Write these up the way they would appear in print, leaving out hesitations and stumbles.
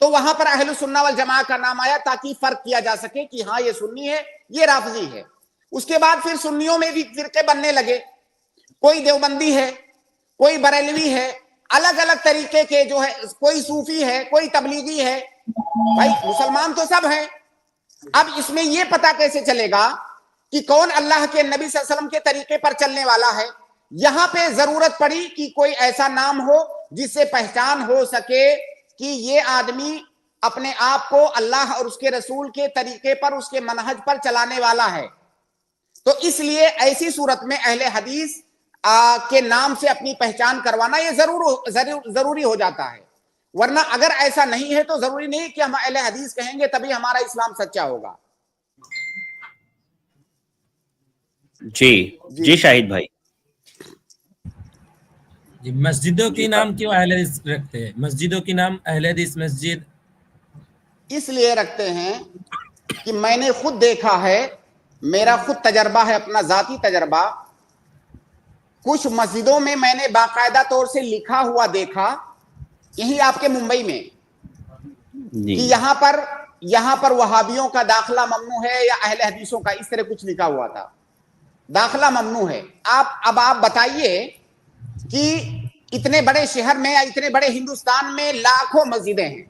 تو وہاں پر اہل سنہ والجماع کا نام آیا تاکہ فرق کیا جا سکے کہ ہاں یہ سنی ہے یہ رافضی ہے. اس کے بعد پھر سنیوں میں بھی فرقے بننے لگے, کوئی دیوبندی ہے, کوئی بریلوی ہے, الگ الگ طریقے کے جو ہے, کوئی صوفی ہے, کوئی تبلیغی ہے. بھائی مسلمان تو سب ہیں. اب اس میں یہ پتا کیسے چلے گا کہ کون اللہ کے نبی صلی اللہ علیہ وسلم کے طریقے پر چلنے والا ہے؟ یہاں پہ ضرورت پڑی کہ کوئی ایسا نام ہو جس سے پہچان ہو سکے کہ یہ آدمی اپنے آپ کو اللہ اور اس کے رسول کے طریقے پر, اس کے منہج پر چلانے والا ہے. تو اس لیے ایسی صورت میں اہل حدیث کے نام سے اپنی پہچان کروانا یہ ضروری ہو جاتا ہے. ورنہ اگر ایسا نہیں ہے تو ضروری نہیں کہ ہم اہل حدیث کہیں گے تبھی ہمارا اسلام سچا ہوگا. جی شاہد بھائی. جی مسجدوں کی نام کیوں اہل حدیث رکھتے ہیں؟ مسجدوں کی نام اہل حدیث مسجد اس لیے رکھتے ہیں کہ میں نے خود دیکھا ہے, میرا خود تجربہ ہے, اپنا ذاتی تجربہ. کچھ مسجدوں میں میں نے باقاعدہ طور سے لکھا ہوا دیکھا, یہی آپ کے ممبئی میں, کہ یہاں پر وہابیوں کا داخلہ ممنوع ہے یا اہل حدیثوں کا, اس طرح کچھ لکھا ہوا تھا, داخلہ ممنوع ہے. اب آپ بتائیے کہ اتنے بڑے شہر میں یا اتنے بڑے ہندوستان میں لاکھوں مسجدیں ہیں.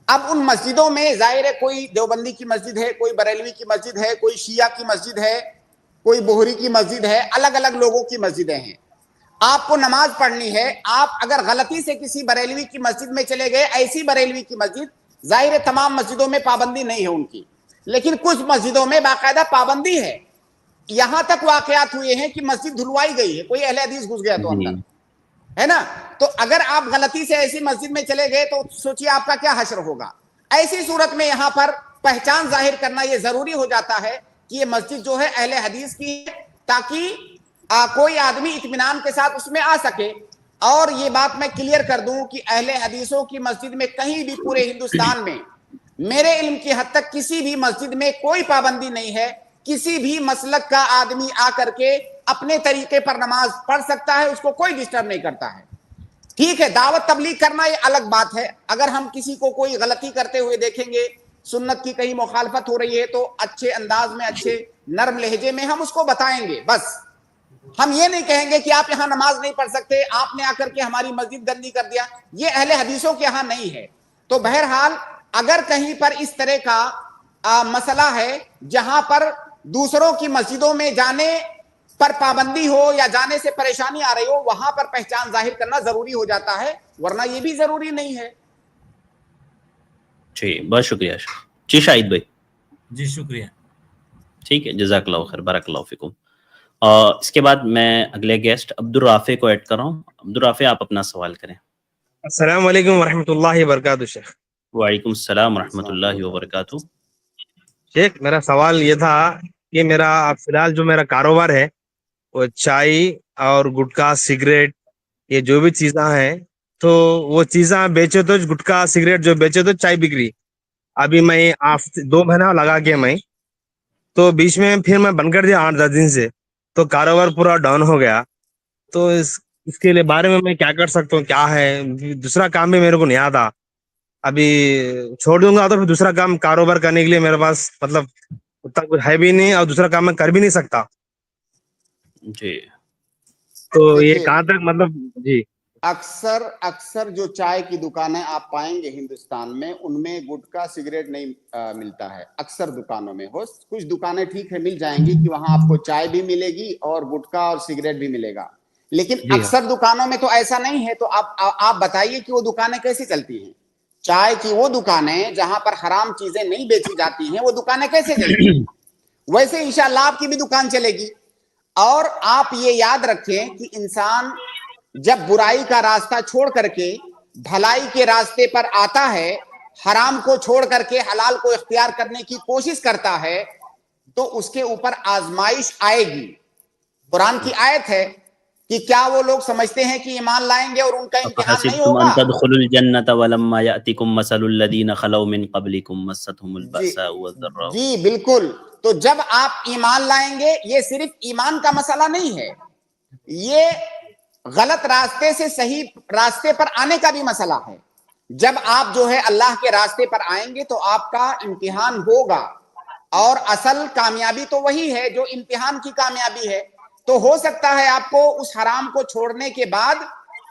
اب ان مسجدوں میں ظاہر ہے کوئی دیوبندی کی مسجد ہے, کوئی بریلوی کی مسجد ہے, کوئی شیعہ کی مسجد ہے, کوئی بوہری کی مسجد ہے, الگ الگ لوگوں کی مسجدیں ہیں. آپ کو نماز پڑھنی ہے, آپ اگر غلطی سے کسی بریلوی کی مسجد میں چلے گئے, ایسی بریلوی کی مسجد, ظاہر ہے تمام مسجدوں میں پابندی نہیں ہے ان کی, لیکن کچھ مسجدوں میں باقاعدہ پابندی ہے. یہاں تک واقعات ہوئے ہیں کہ مسجد دھلوائی گئی ہے, کوئی اہل حدیث گھس گیا تو اندر, ہے نا. تو اگر آپ غلطی سے ایسی مسجد میں چلے گئے تو سوچیے آپ کا کیا حشر ہوگا. ایسی صورت میں یہاں پر پہچان ظاہر کرنا یہ ضروری ہو جاتا ہے کہ یہ مسجد جو ہے اہل حدیث کی ہے, تاکہ کوئی آدمی اطمینان کے ساتھ اس میں آ سکے. اور یہ بات میں کلیئر کر دوں کہ اہل حدیثوں کی مسجد میں کہیں بھی پورے ہندوستان میں میرے علم کی حد تک کسی بھی مسجد میں کوئی پابندی نہیں ہے. کسی بھی مسلک کا آدمی آ کر کے اپنے طریقے پر نماز پڑھ سکتا ہے, اس کو کوئی ڈسٹرب نہیں کرتا ہے. ٹھیک ہے, دعوت تبلیغ کرنا یہ الگ بات ہے. اگر ہم کسی کو کوئی غلطی کرتے ہوئے دیکھیں گے, سنت کی کہیں مخالفت ہو رہی ہے, تو اچھے انداز میں, اچھے نرم لہجے میں ہم اس کو بتائیں گے. بس ہم یہ نہیں کہیں گے کہ آپ یہاں نماز نہیں پڑھ سکتے, آپ نے آ کر کے ہماری مسجد گندی کر دیا. یہ اہل حدیثوں کے یہاں نہیں ہے. تو بہرحال اگر کہیں پر اس طرح کا مسئلہ ہے جہاں پر دوسروں کی مسجدوں میں جانے پر پابندی ہو یا جانے سے پریشانی آ رہی ہو, وہاں پر پہچان ظاہر کرنا ضروری ہو جاتا ہے, ورنہ یہ بھی ضروری نہیں ہے. جی بہت شکریہ. جی شاہد بھائی. جی شکریہ. ٹھیک ہے, جزاک اللہ خیر, بارک اللہ فیکم. اس کے بعد میں اگلے گیسٹ عبدالرافع کو ایڈ کر رہا ہوں. عبدالرافع آپ اپنا سوال کریں. السلام علیکم ورحمۃ اللہ وبرکاتہ. شیخ وعلیکم السلام ورحمۃ اللہ وبرکاتہ. شیخ میرا سوال یہ تھا کہ میرا فی الحال جو میرا کاروبار ہے وہ چائے اور گٹکا سگریٹ یہ جو بھی چیزیں ہیں, تو وہ چیزیں بیچے تو گٹکا سگریٹ جو بیچے تو چائے بکری. ابھی میں 2 مہینہ لگا کے میں تو بیچ میں پھر میں بند کر دیا 8-10 دن سے, تو کاروبار پورا ڈاؤن ہو گیا. تو اس کے لیے بارے میں کیا کر سکتا ہوں, کیا ہے دوسرا کام بھی میرے کو نہیں آتا. ابھی چھوڑ دوں گا تو پھر دوسرا کام کاروبار کرنے کے لیے میرے پاس مطلب اتنا کچھ ہے بھی نہیں, اور دوسرا کام میں کر بھی نہیں سکتا. جی تو یہ کہاں تک مطلب. جی اکثر جو چائے کی دکانیں آپ پائیں گے ہندوستان میں, ان میں گٹکا سگریٹ نہیں ملتا ہے. اکثر دکانوں میں ہو, کچھ دکانیں ٹھیک ہے مل جائیں گی کہ وہاں آپ کو چائے بھی ملے گی اور گٹکا اور سگریٹ بھی ملے گا, لیکن اکثر دکانوں میں تو ایسا نہیں ہے. تو آپ بتائیے کہ وہ دکانیں کیسے چلتی ہیں؟ چائے کی وہ دکانیں جہاں پر حرام چیزیں نہیں بیچی جاتی ہیں, وہ دکانیں کیسے چلتی ہیں؟ ویسے انشاءاللہ آپ کی بھی دکان چلے گی. اور آپ یہ یاد رکھیں کہ انسان جب برائی کا راستہ چھوڑ کر کے بھلائی کے راستے پر آتا ہے, حرام کو چھوڑ کر کے حلال کو اختیار کرنے کی کوشش کرتا ہے, تو اس کے اوپر آزمائش آئے گی. قرآن کی آیت ہے کہ کیا وہ لوگ سمجھتے ہیں کہ ایمان لائیں گے اور ان کا امتحان نہیں أَفَحَسِبْتُمْ أَن ہوگا؟ تَدْخُلُوا الْجَنَّةَ وَلَمَّا يَأْتِكُمْ مَثَلُ الَّذِينَ خَلَوْا مِن قَبْلِكُمْ مَسَّتْهُمُ الْبَأْسَاءُ وَالضَّرَّاءُ. جی بالکل. تو جب آپ ایمان لائیں گے, یہ صرف ایمان کا مسئلہ نہیں ہے, یہ غلط راستے سے صحیح راستے پر آنے کا بھی مسئلہ ہے. جب آپ جو ہے اللہ کے راستے پر آئیں گے تو آپ کا امتحان ہوگا، اور اصل کامیابی تو وہی ہے جو امتحان کی کامیابی ہے. تو ہو سکتا ہے آپ کو اس حرام کو چھوڑنے کے بعد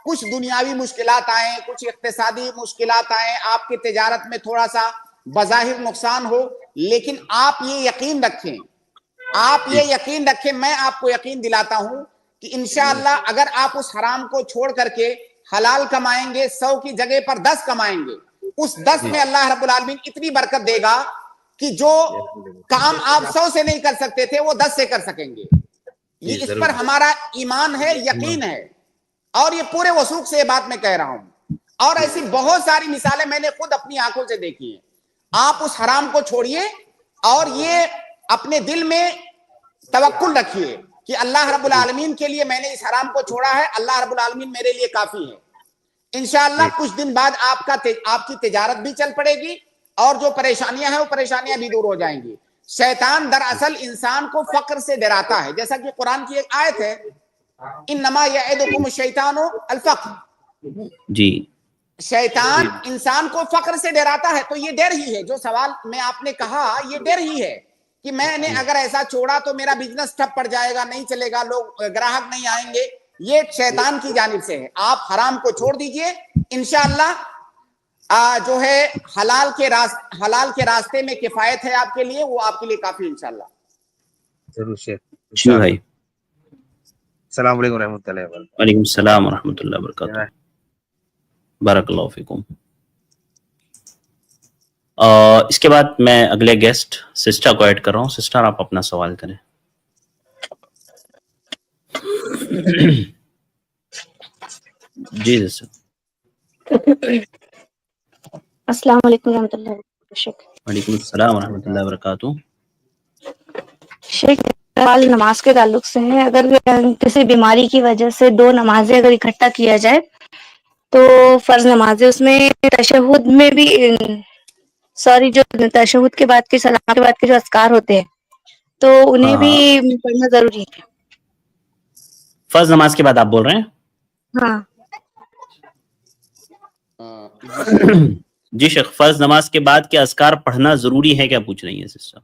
کچھ دنیاوی مشکلات آئیں، کچھ اقتصادی مشکلات آئیں، آپ کی تجارت میں تھوڑا سا بظاہر نقصان ہو، لیکن آپ یہ یقین رکھیں، میں آپ کو یقین دلاتا ہوں کہ انشاءاللہ اگر آپ اس حرام کو چھوڑ کر کے حلال کمائیں گے، 100 کی جگہ پر 10 کمائیں گے، اس 10 میں اللہ رب العالمین اتنی برکت دے گا کہ جو کام آپ 100 سے نہیں کر سکتے تھے وہ 10 سے کر سکیں گے. یہ اس پر ہمارا ایمان ہے، یقین ہے، اور یہ پورے وثوق سے یہ بات میں کہہ رہا ہوں. اور ایسی بہت ساری مثالیں میں نے خود اپنی آنکھوں سے دیکھی ہیں. آپ اس حرام کو چھوڑیے اور یہ اپنے دل میں توکل رکھیے کہ اللہ رب العالمین کے لیے میں نے اس حرام کو چھوڑا ہے، اللہ رب العالمین میرے لیے کافی ہے. انشاءاللہ کچھ دن بعد آپ کی تجارت بھی چل پڑے گی، اور جو پریشانیاں ہیں وہ پریشانیاں بھی دور ہو جائیں گی. شیطان دراصل انسان کو فقر سے ڈراتا ہے، جیسا کہ قرآن کی ایک آیت ہے، انما یعدکم الشیطان الفقر. جی شیطان انسان کو فقر سے ڈراتا ہے. تو یہ ڈر ہی ہے، جو سوال میں آپ نے کہا یہ ڈر ہی ہے کہ میں نے اگر ایسا چھوڑا تو میرا بزنس ٹھپ پڑ جائے گا، نہیں چلے گا، لوگ گراہک نہیں آئیں گے. یہ شیطان کی جانب سے ہے. آپ حرام کو چھوڑ دیجئے، انشاءاللہ جو ہے حلال کے راستے میں کفایت ہے آپ کے لیے، وہ آپ کے لیے کافی انشاءاللہ. ضرور شیخ. جی بھائی. السلام علیکم ورحمۃ اللہ وبرکاتہ. وعلیکم السلام ورحمۃ اللہ وبرکاتہ. بارک اللہ فیکم. اس کے بعد میں اگلے گیسٹ سسٹر کو ایڈ کر رہا ہوں. سسٹر آپ اپنا سوال کریں. جی سسٹر. السلام علیکم ورحمۃ اللہ وبرکاتہ. وعلیکم السلام ورحمۃ اللہ وبرکاتہ. شیخ سوال نماز کے تعلق سے ہے. اگر کسی بیماری کی وجہ سے 2 نمازیں اگر اکٹھا کیا جائے تو فرض نمازیں، اس میں تشہد میں بھی جو تشہد کے بعد کے سلام کے بعد کے جو اذکار ہوتے ہیں تو انہیں بھی پڑھنا ضروری ہے. فرض نماز کے بعد آپ بول رہے ہیں؟ ہاں جی شیخ، فرض نماز کے بعد کے اذکار پڑھنا ضروری ہے کیا پوچھ رہی ہیں سسٹر؟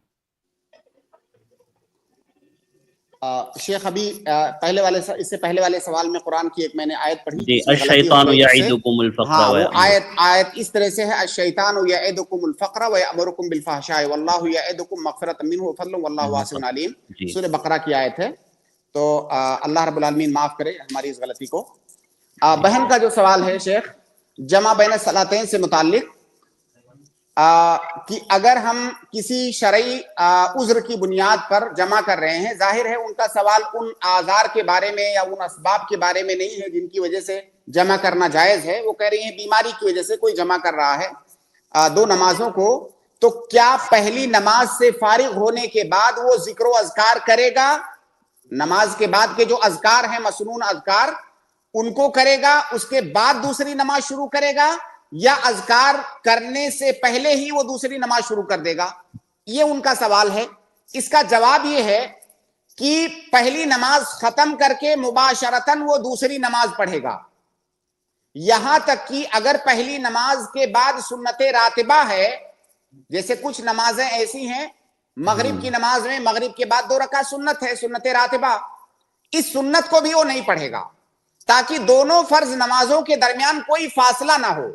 شیخ ابھی اس سے پہلے والے سوال میں قرآن کی ایک میں نے آیت پڑھی، جی، اس میں غلطی ہو الشیطان گئی. یعدکم الفقر. ہاں وہ آیت اس طرح سے ہے، الشیطان یعدکم الفقر ویأمرکم بالفحشاء واللہ یعدکم مغفرۃ منہ وفضل واللہ واسع علیم. سورہ بقرہ کی آیت ہے. تو اللہ رب العالمین معاف کرے ہماری اس غلطی کو. بہن کا جو سوال ہے شیخ جمع بین الصلاتین سے متعلق، کہ اگر ہم کسی شرعی عذر کی بنیاد پر جمع کر رہے ہیں، ظاہر ہے ان کا سوال ان آزار کے بارے میں یا ان اسباب کے بارے میں نہیں ہے جن کی وجہ سے جمع کرنا جائز ہے. وہ کہہ رہی ہیں بیماری کی وجہ سے کوئی جمع کر رہا ہے 2 نمازوں کو، تو کیا پہلی نماز سے فارغ ہونے کے بعد وہ ذکر و اذکار کرے گا؟ نماز کے بعد کے جو اذکار ہیں، مسنون اذکار، ان کو کرے گا، اس کے بعد دوسری نماز شروع کرے گا، یا اذکار کرنے سے پہلے ہی وہ دوسری نماز شروع کر دے گا؟ یہ ان کا سوال ہے. اس کا جواب یہ ہے کہ پہلی نماز ختم کر کے مباشرتاً وہ دوسری نماز پڑھے گا. یہاں تک کہ اگر پہلی نماز کے بعد سنت راتبہ ہے، جیسے کچھ نمازیں ایسی ہیں، مغرب کی نماز میں مغرب کے بعد 2 رکعت سنت ہے، سنت راتبہ، اس سنت کو بھی وہ نہیں پڑھے گا تاکہ دونوں فرض نمازوں کے درمیان کوئی فاصلہ نہ ہو.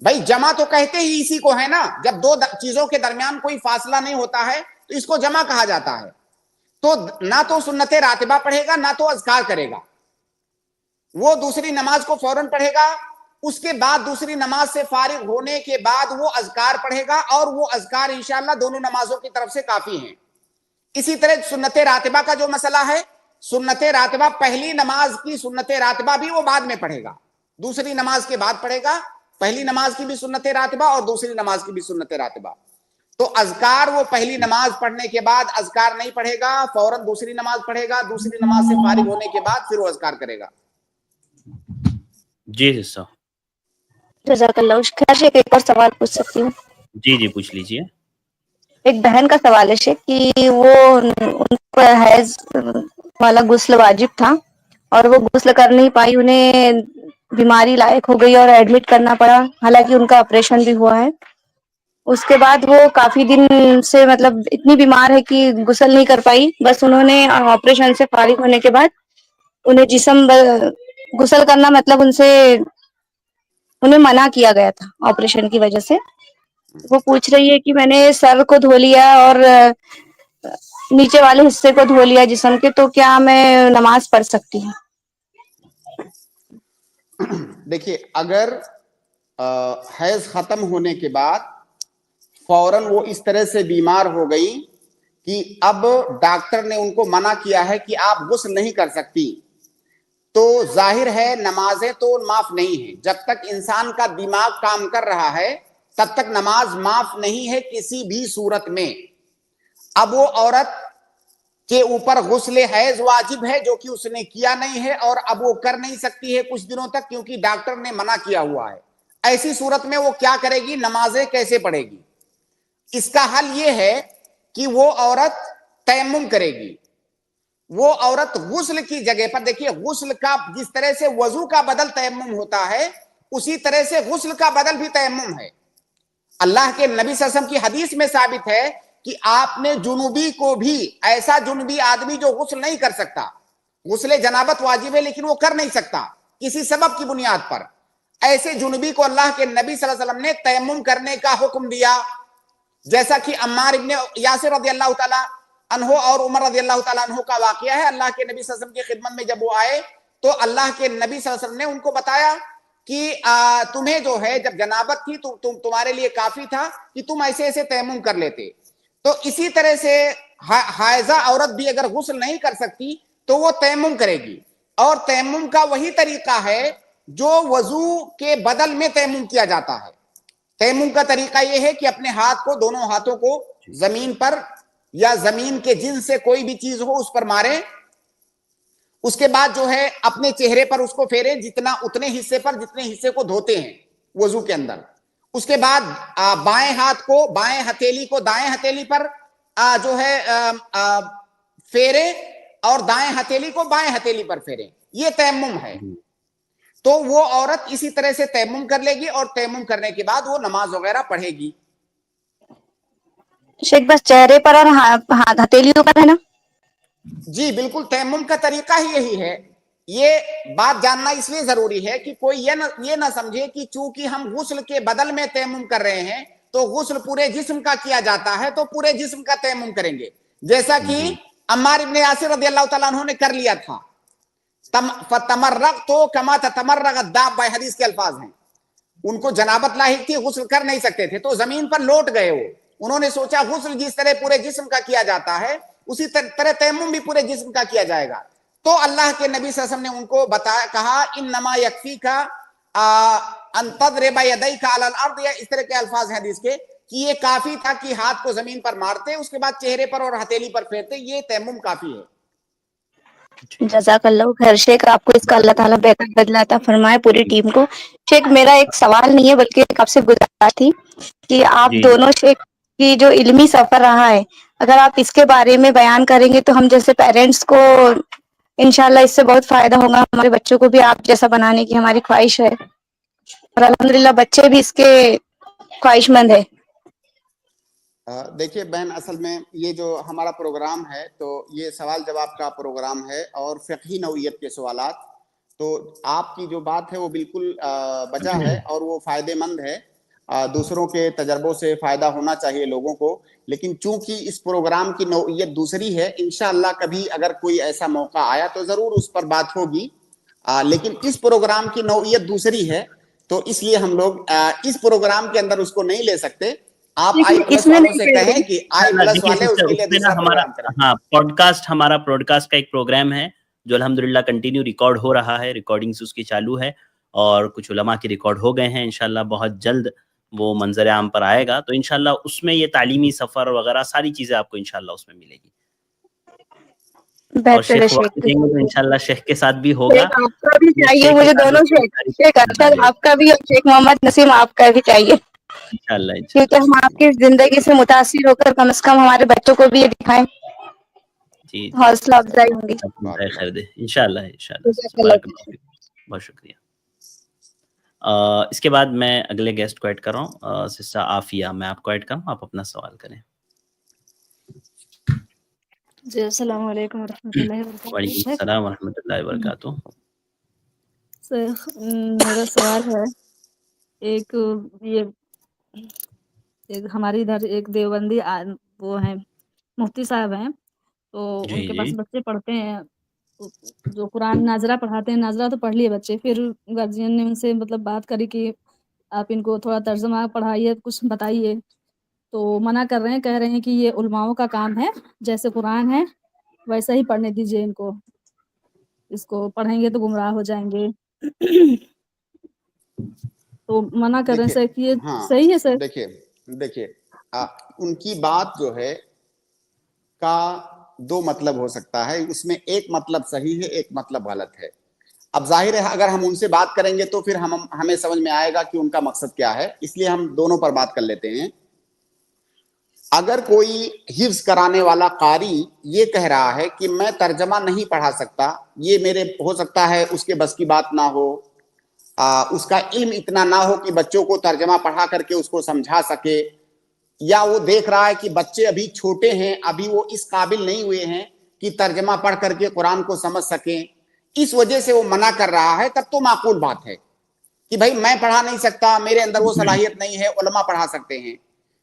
بھائی جمع تو کہتے ہی اسی کو ہے نا، جب 2 چیزوں کے درمیان کوئی فاصلہ نہیں ہوتا ہے تو اس کو جمع کہا جاتا ہے. تو نہ تو سنت راتبہ پڑھے گا نہ تو اذکار کرے گا، وہ دوسری نماز کو فوراً پڑھے گا. اس کے بعد دوسری نماز سے فارغ ہونے کے بعد وہ اذکار پڑھے گا، اور وہ اذکار انشاءاللہ دونوں نمازوں کی طرف سے کافی ہیں. اسی طرح سنت راتبہ کا جو مسئلہ ہے، سنت راتبہ پہلی نماز کی سنت راتبہ بھی وہ بعد میں پڑھے گا، دوسری نماز کے بعد پڑھے گا. پہلی نماز کی بھی سنت راتبہ اور دوسری نماز کی بھی سنت راتبہ. تو اذکار وہ پہلی نماز پڑھنے کے بعد اذکار نہیں پڑھے گا، فوراً دوسری نماز پڑھے گا، دوسری نماز سے فارغ ہونے کے بعد پھر وہ اذکار کرے گا. جی سسٹر. جزاک اللہ. خیر شیخ ایک اور سوال پوچھ سکتی ہوں؟ جی پوچھ لیجئے. ایک بہن کا سوال ہے شیخ کہ وہ ان پر حیض والا غسل واجب تھا اور وہ غسل کر نہیں پائی، انہیں بیماری لائق ہو گئی اور ایڈمٹ کرنا پڑا، حالانکہ ان کا آپریشن بھی ہوا ہے. اس کے بعد وہ کافی دن سے مطلب اتنی بیمار ہے کہ غسل نہیں کر پائی. بس انہوں نے آپریشن سے فارغ ہونے کے بعد انہیں غسل کرنا مطلب انہیں منع کیا گیا تھا آپریشن کی وجہ سے. وہ پوچھ رہی ہے کہ میں نے سر کو دھو لیا اور نیچے والے حصے کو دھو لیا جسم کے، تو کیا میں نماز پڑھ سکتی ہوں؟ دیکھیے، اگر حیض ختم ہونے کے بعد فوراً وہ اس طرح سے بیمار ہو گئی کہ اب ڈاکٹر نے ان کو منع کیا ہے کہ آپ غسل نہیں کر سکتی، تو ظاہر ہے نمازیں تو معاف نہیں ہیں. جب تک انسان کا دماغ کام کر رہا ہے تب تک نماز معاف نہیں ہے کسی بھی صورت میں. اب وہ عورت کے اوپر غسل حیض واجب ہے جو کہ اس نے کیا نہیں ہے، اور اب وہ کر نہیں سکتی ہے کچھ دنوں تک کیونکہ ڈاکٹر نے منع کیا ہوا ہے. ایسی صورت میں وہ کیا کرے گی؟ نمازیں کیسے پڑھے گی؟ اس کا حل یہ ہے کہ وہ عورت تیمم کرے گی. وہ عورت غسل کی جگہ پر، دیکھیے غسل کا جس طرح سے وضو کا بدل تیمم ہوتا ہے اسی طرح سے غسل کا بدل بھی تیمم ہے. اللہ کے نبی صلی اللہ علیہ وسلم کی حدیث میں ثابت ہے کہ آپ نے جنوبی کو بھی، ایسا جنوبی آدمی جو غسل نہیں کر سکتا، غسل جنابت واجب ہے لیکن وہ کر نہیں سکتا کسی سبب کی بنیاد پر، ایسے جنوبی کو اللہ کے نبی صلی اللہ علیہ وسلم نے تیمم کرنے کا حکم دیا. جیسا کہ عمار ابن یاسر رضی اللہ تعالیٰ عنہ اور عمر رضی اللہ تعالیٰ عنہ کا واقعہ ہے. اللہ کے نبی صلی اللہ علیہ وسلم کی خدمت میں جب وہ آئے تو اللہ کے نبی صلی اللہ علیہ وسلم نے ان کو بتایا کہ تمہیں جو ہے جب جنابت تھی تو تمہارے لیے کافی تھا کہ تم ایسے ایسے تیمم کر لیتے. تو اسی طرح سے حائضہ عورت بھی اگر غسل نہیں کر سکتی تو وہ تیمم کرے گی، اور تیمم کا وہی طریقہ ہے جو وضو کے بدل میں تیمم کیا جاتا ہے. تیمم کا طریقہ یہ ہے کہ اپنے ہاتھ کو، دونوں ہاتھوں کو زمین پر یا زمین کے جنس سے کوئی بھی چیز ہو اس پر مارے، اس کے بعد جو ہے اپنے چہرے پر اس کو پھیرے اتنے حصے پر جتنے حصے کو دھوتے ہیں وضو کے اندر. اس کے بعد بائیں ہاتھ کو، بائیں ہتھیلی کو دائیں ہتھیلی پر جو ہے پھیرے، اور دائیں ہتھیلی کو بائیں ہتھیلی پر پھیرے. یہ تیمم ہے. تو وہ عورت اسی طرح سے تیمم کر لے گی، اور تیمم کرنے کے بعد وہ نماز وغیرہ پڑھے گی. شیخ بس چہرے پر اور ہتھیلیوں پر ہے نا؟ جی بالکل، تیمم کا طریقہ ہی یہی ہے. یہ بات جاننا اس لیے ضروری ہے کہ کوئی یہ نہ سمجھے کہ چونکہ ہم غسل کے بدل میں تیمم کر رہے ہیں تو غسل پورے جسم کا کیا جاتا ہے تو پورے جسم کا تیمم کریں گے، جیسا کہ عمار ابن یاسر رضی اللہ تعالیٰ عنہ نے کر لیا تھا. فَتَمَرَّغْتُ كَمَا تَتَمَرَّغَ الدَّابَّ حدیث کے الفاظ ہیں. ان کو جنابت لاحق تھی، غسل کر نہیں سکتے تھے تو زمین پر لوٹ گئے. انہوں نے سوچا غسل جس طرح پورے جسم کا کیا جاتا ہے اسی طرح تیمم بھی پورے جسم کا کیا جائے گا. تو اللہ کے نبی صلی اللہ علیہ وسلم نے ان کو بتایا، کہا انما یکفیکا ان تضرب یدیک علی الارض، یا اس طرح کے الفاظ حدیث کے، کہ یہ کافی تھا کہ ہاتھ کو زمین پر مارتے، اس کے بعد چہرے پر اور ہتھیلی پر پھیرتے، یہ تیمم کافی ہے. جزاک اللہ خیر شیخ، آپ کو اس کا اللہ تعالیٰ بہتر بدلہ عطا فرمائے پوری ٹیم کو. شیخ میرا ایک سوال نہیں ہے بلکہ ایک آپ سے گزارش تھی کہ آپ دونوں شیخ کی جو علمی سفر رہا ہے اگر آپ اس کے بارے میں بیان کریں گے تو ہم جیسے پیرنٹس کو انشاءاللہ اس سے بہت فائدہ ہوگا. ہمارے بچوں کو بھی آپ جیسا بنانے کی ہماری خواہش ہے، اور الحمدللہ بچے بھی اس کے خواہش مند ہے. دیکھیے بہن، اصل میں یہ جو ہمارا پروگرام ہے تو یہ سوال جواب کا پروگرام ہے اور فقہی نوعیت کے سوالات. تو آپ کی جو بات ہے وہ بالکل بجا ہے اور وہ فائدہ مند ہے. دوسروں کے تجربوں سے فائدہ ہونا چاہیے لوگوں کو، لیکن چونکہ اس پروگرام کی نوعیت دوسری ہے، انشاءاللہ کبھی اگر کوئی ایسا موقع آیا تو ضرور اس پر بات ہوگی. لیکن اس پروگرام کی نوعیت دوسری ہے تو اس لیے ہم لوگ اس پروگرام کے اندر اس کو نہیں لے سکتے. آپ آئی پلس والوں سے کہیں کہ آئی پلس والے اس کے لیے دوسرا پروگرام کریں. ہاں، ہمارا پوڈ کاسٹ کا ایک پروگرام ہے جو الحمدللہ کنٹینیو ریکارڈ ہو رہا ہے، ریکارڈنگز اس کی چالو ہے اور کچھ علماء کے ریکارڈ ہو گئے ہیں. انشاءاللہ بہت جلد وہ منظر عام پر آئے گا، تو انشاءاللہ اس میں یہ تعلیمی سفر وغیرہ ساری چیزیں آپ کو انشاءاللہ اس میں ملے گی. اور شیخ وقت دیں گے تو انشاءاللہ شیخ کے ساتھ بھی ہوگا. آپ کا بھی چاہیے مجھے، دونوں شیخ ارشد آپ کا بھی اور شیخ محمد نسیم آپ کا بھی چاہیے، انشاءاللہ کیونکہ ہم آپ کی زندگی سے متاثر ہو کر کم از کم ہمارے بچوں کو بھی یہ دکھائیں، جی حوصلہ افزائی ہوں گی. خیر دے انشاءاللہ. بہت شکریہ. اس کے بعد میں اگلے گیسٹ کو ایڈ کر رہا ہوں. سسٹر عافیہ، میں آپ کو ایڈ کروں، آپ اپنا سوال کریں. جی السلام علیکم ورحمۃ اللہ وعلیکم وبرکاتہ. السلام ورحمۃ اللہ وبرکاتہ. میرا سوال ہے، ایک یہ ایک ہماری ادھر ایک دیوبندی وہ ہیں، مفتی صاحب ہیں، تو ان جی کے جی پاس بچے پڑھتے ہیں، جو قرآن ناظرہ پڑھاتے ہیں. ناظرہ تو پڑھ لیے بچے، پھر گارجین نے ان سے مطلب بات کری کہ آپ ان کو تھوڑا ترجمہ پڑھائیے، کچھ بتائیے، تو منع کر رہے ہیں، کہہ رہے ہیں کہ یہ علماؤں کا کام ہے، جیسے قرآن ہے ویسا ہی پڑھنے دیجیے ان کو، اس کو پڑھیں گے تو گمراہ ہو جائیں گے. تو منع کر رہے ہیں دیکھیے، سر کہ یہ ہاں صحیح ہے سر؟ دیکھیے ان کی بات جو ہے کا دو مطلب ہو سکتا ہے، اس میں ایک مطلب صحیح ہے، ایک مطلب غلط ہے. اب ظاہر ہے اگر ہم ان سے بات کریں گے تو پھر ہمیں سمجھ میں آئے گا کہ ان کا مقصد کیا ہے، اس لیے ہم دونوں پر بات کر لیتے ہیں. اگر کوئی حفظ کرانے والا قاری یہ کہہ رہا ہے کہ میں ترجمہ نہیں پڑھا سکتا، یہ میرے ہو سکتا ہے اس کے بس کی بات نہ ہو، اس کا علم اتنا نہ ہو کہ بچوں کو ترجمہ پڑھا کر کے اس کو سمجھا سکے، یا وہ دیکھ رہا ہے کہ بچے ابھی چھوٹے ہیں، ابھی وہ اس قابل نہیں ہوئے ہیں کہ ترجمہ پڑھ کر کے قرآن کو سمجھ سکیں، اس وجہ سے وہ منع کر رہا ہے، تب تو معقول بات ہے کہ بھائی میں پڑھا نہیں سکتا، میرے اندر وہ صلاحیت نہیں ہے، علماء پڑھا سکتے ہیں،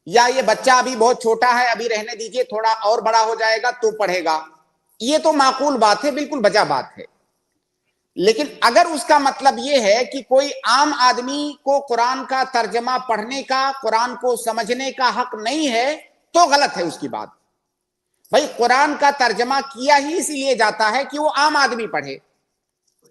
یا یہ بچہ ابھی بہت چھوٹا ہے، ابھی رہنے دیجئے، تھوڑا اور بڑا ہو جائے گا تو پڑھے گا. یہ تو معقول بات ہے، بالکل بجا بات ہے. لیکن اگر اس کا مطلب یہ ہے کہ کوئی عام آدمی کو قرآن کا ترجمہ پڑھنے کا، قرآن کو سمجھنے کا حق نہیں ہے، تو غلط ہے اس کی بات. بھائی قرآن کا ترجمہ کیا ہی اس لیے جاتا ہے کہ وہ عام آدمی پڑھے.